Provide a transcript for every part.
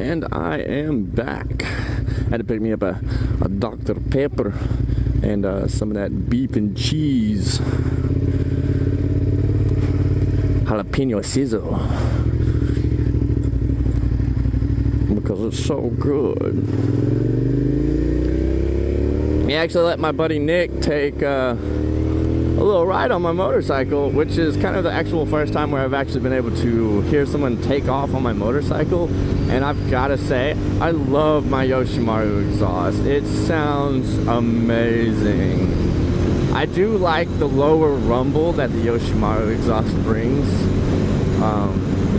And I am back. Had to pick me up a Dr. Pepper and some of that beef and cheese. Jalapeno sizzle. Because it's so good. He actually let my buddy Nick take a little ride on my motorcycle, which is kind of the actual first time where I've actually been able to hear someone take off on my motorcycle. And I've got to say, I love my Yoshimaru exhaust. It sounds amazing. I do like the lower rumble that the Yoshimaru exhaust brings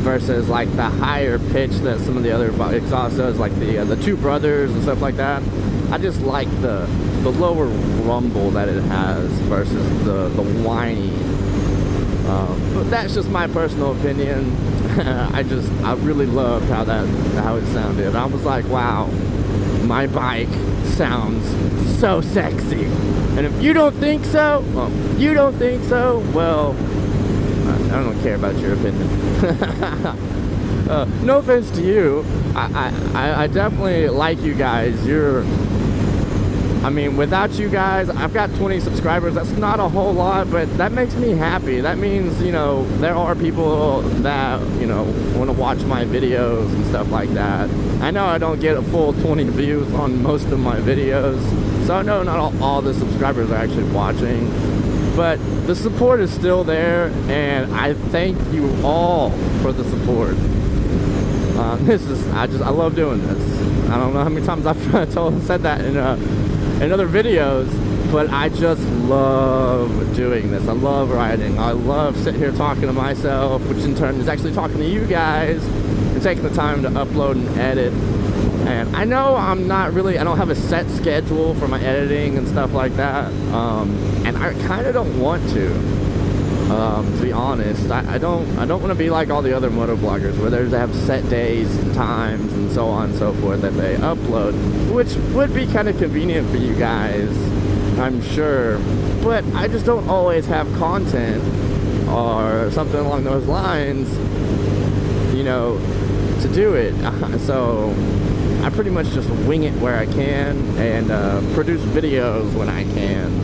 versus like the higher pitch that some of the other exhausts does, like the Two Brothers and stuff like that. I just like the lower rumble that it has versus the whiny. But that's just my personal opinion. I really loved how it sounded. I was like, wow, my bike sounds so sexy. And if you don't think so, well, I don't care about your opinion. No offense to you. I definitely like you guys. I mean, without you guys, I've got 20 subscribers. That's not a whole lot, but that makes me happy. That means, you know, there are people that, you know, want to watch my videos and stuff like that. I know I don't get a full 20 views on most of my videos, so I know not all the subscribers are actually watching, but the support is still there, and I thank you all for the support. I love doing this. I don't know how many times I've said that in other videos, but I just love doing this. I love riding. I love sitting here talking to myself, which in turn is actually talking to you guys and taking the time to upload and edit. And I know I don't have a set schedule for my editing and stuff like that, and I kind of don't want to be honest. I don't want to be like all the other motovloggers where they have set days and times and so on and so forth that they upload, which would be kind of convenient for you guys, I'm sure, but I just don't always have content or something along those lines, you know, to do it. So I pretty much just wing it where I can and produce videos when I can.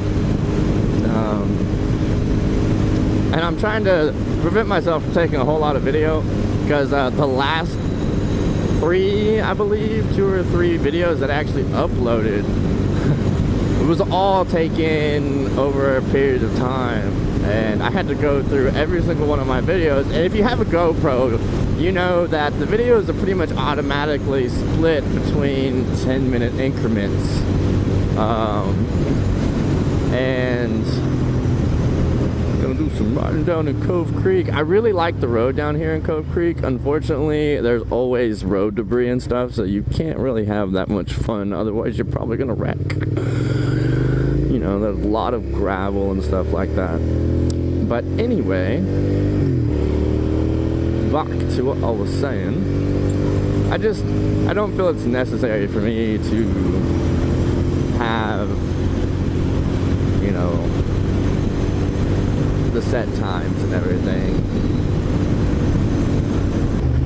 And I'm trying to prevent myself from taking a whole lot of video, because the last 2 or 3 videos that I actually uploaded, it was all taken over a period of time, and I had to go through every single one of my videos. And if you have a GoPro, you know that the videos are pretty much automatically split between 10-minute increments, and do some riding down in Cove Creek. I really like the road down here in Cove Creek. Unfortunately, there's always road debris and stuff, so you can't really have that much fun. Otherwise, you're probably gonna wreck. You know, there's a lot of gravel and stuff like that. But anyway, back to what I was saying. I don't feel it's necessary for me to have, you know, the set times and everything.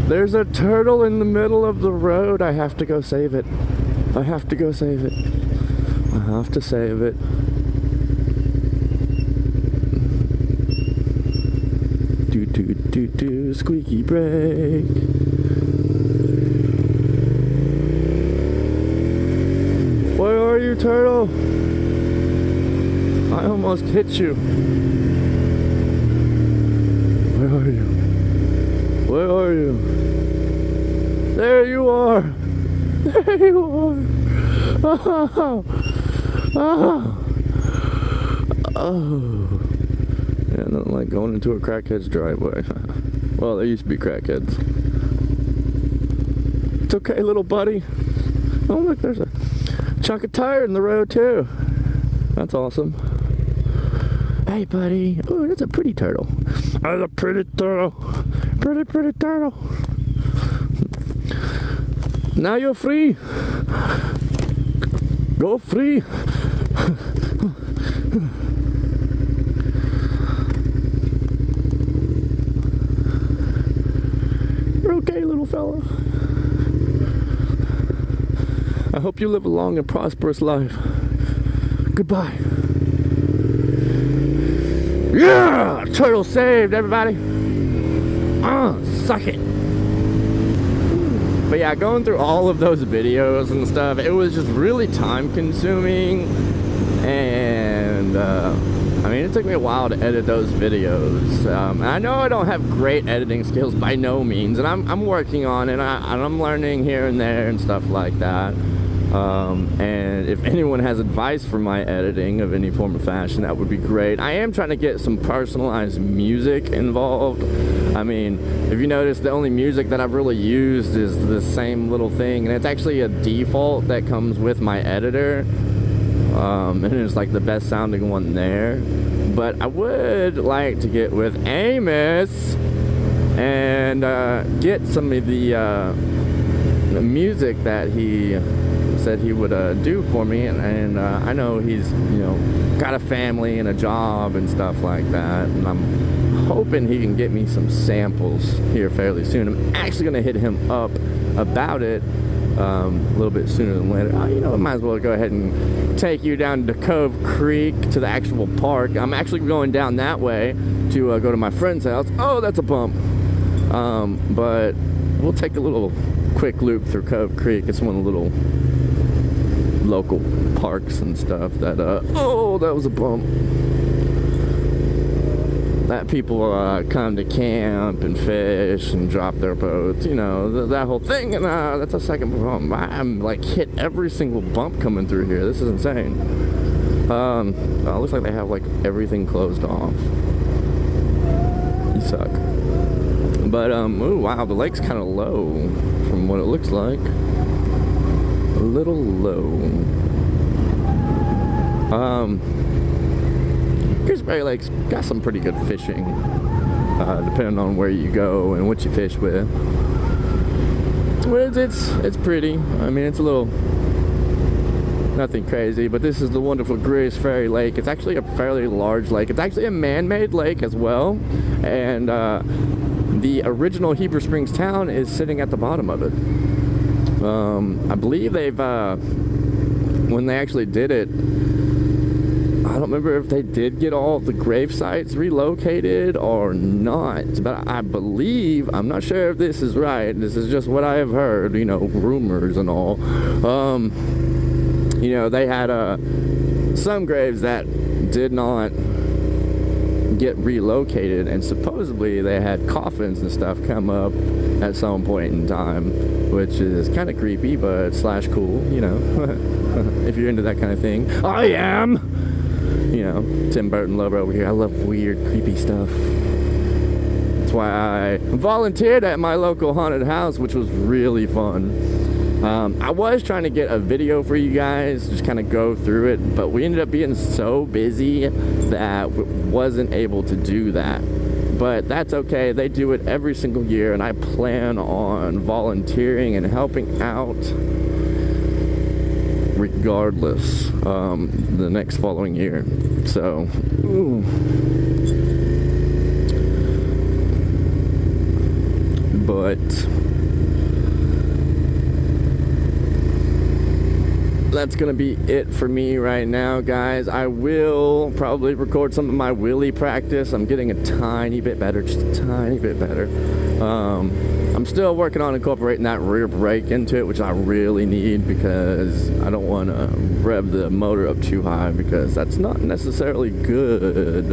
There's a turtle in the middle of the road. I have to go save it. I have to go save it. I have to save it. Do do do do, squeaky brake. Where are you, turtle? I almost hit you. Where are you? Where are you? There you are! There you are! Oh! Oh! Oh! Yeah, nothing like going into a crackhead's driveway. Well, there used to be crackheads. It's okay, little buddy. Oh, look, there's a chunk of tire in the road, too. That's awesome. Hey, buddy. Oh, that's a pretty turtle. That's a pretty turtle. Pretty, pretty turtle. Now you're free. Go free. You're okay, little fella. I hope you live a long and prosperous life. Goodbye. Yeah! Turtle saved, everybody. Suck it. But yeah, going through all of those videos and stuff, it was just really time consuming. And I mean, it took me a while to edit those videos. And I know I don't have great editing skills by no means, and I'm working on it, and I'm learning here and there and stuff like that. And if anyone has advice for my editing of any form of fashion, that would be great. I am trying to get some personalized music involved. I mean, if you notice, the only music that I've really used is the same little thing, and it's actually a default that comes with my editor. And it's like the best sounding one there. But I would like to get with Amos and get some of the music that he said he would do for me, and I know he's, you know, got a family and a job and stuff like that, and I'm hoping he can get me some samples here fairly soon. I'm actually gonna hit him up about it a little bit sooner than later. You know, I might as well go ahead and take you down to Cove Creek to the actual park. I'm actually going down that way to go to my friend's house. Oh, that's a bump. But we'll take a little quick loop through Cove Creek. It's one of the little local parks and stuff that oh, that was a bump, that people come to camp and fish and drop their boats, you know, that whole thing. And that's a second bump. I'm like hit every single bump coming through here. This is insane. It looks like they have like everything closed off. You suck. But oh wow, the lake's kind of low from what it looks like. A little low. Gooseberry Lake's got some pretty good fishing, depending on where you go and what you fish with. Well, it's pretty. I mean, it's a little, nothing crazy, but this is the wonderful Greers Ferry Lake. It's actually a fairly large lake. It's actually a man-made lake as well, and the original Heber Springs town is sitting at the bottom of it. I believe they've, when they actually did it, I don't remember if they did get all the grave sites relocated or not, but I believe, I'm not sure if this is right, this is just what I have heard, you know, rumors and all. You know, they had some graves that did not get relocated, and supposedly they had coffins and stuff come up at some point in time, which is kind of creepy but slash cool, you know. If you're into that kind of thing. I am! You know, Tim Burton lover over here. I love weird, creepy stuff. That's why I volunteered at my local haunted house, which was really fun. I was trying to get a video for you guys, just kind of go through it, but we ended up being so busy that wasn't able to do that. But that's okay. They do it every single year, and I plan on volunteering and helping out regardless the next following year. So ooh. But that's gonna be it for me right now, guys. I will probably record some of my wheelie practice. I'm getting a tiny bit better, just a tiny bit better. I'm still working on incorporating that rear brake into it, which I really need, because I don't want to rev the motor up too high, because that's not necessarily good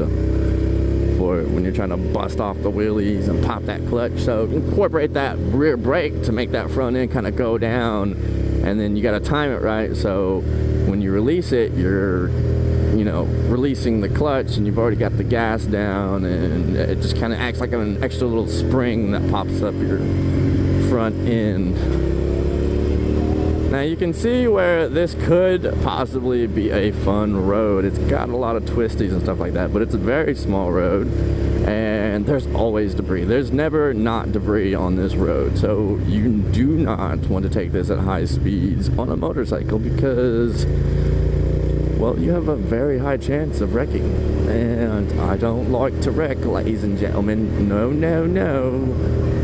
for when you're trying to bust off the wheelies and pop that clutch. So incorporate that rear brake to make that front end kind of go down, and then you got to time it right, so when you release it, you're, you know, releasing the clutch and you've already got the gas down, and it just kind of acts like an extra little spring that pops up your front end. Now you can see where this could possibly be a fun road. It's got a lot of twisties and stuff like that, but it's a very small road, and there's always debris. There's never not debris on this road, so you do not want to take this at high speeds on a motorcycle, because, well, you have a very high chance of wrecking, and I don't like to wreck, ladies and gentlemen. No, no, no.